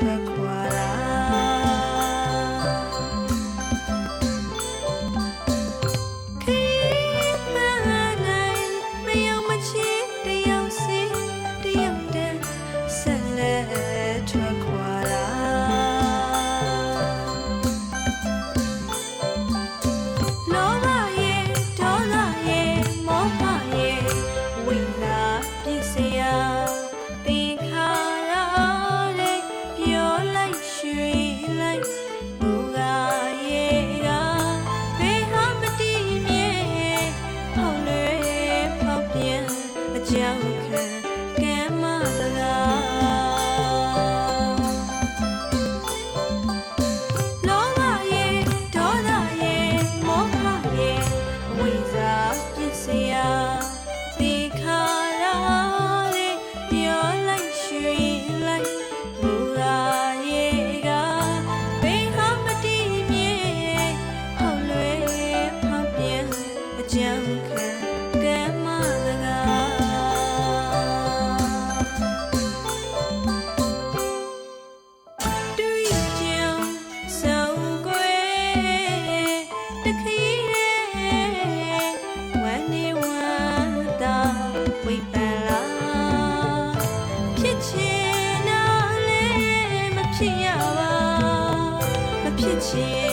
ထွက်ခွာတာခရီးမှန်နိုင်မယုံမချစ်တယောက်စီတယောက်တည်းဆက်လက်ထွက်ခွာတာလောဘရဲ့ဒေါသရဲ့မောဟရဲ့ဝိညာဉ်ပြည့်စရာသင်္ခါရလေးပြောလိုက်ရွှေလိုက်ဘူကရဲ့ကဘေးဟာမတည်မြဲဟောက်လွယ်ဖောက်ပြန်အကြောင်းခံကဲမတကားလောဘရဲ့ဒေါသရဲ့မောဟရဲ့ဝိဇ္ဇာပြည့်စရာသင်္ခါရလေးပြောလိုက်ရွှေလိုက်ဘူကရဲ့ကဘေးဟာမတည်မြဲဟောက်လွယ်ဖောက်ပြန်အကြောင်းခံကဲမတကားတွေ့ကြုံဆုံးကွယ်တခီးရဲ့ဝမ်းနေဝမ်းသာဝိပန်လာဖြစ်ချင်တာလည်းမဖြစ်ရပါမဖြစ်ချင်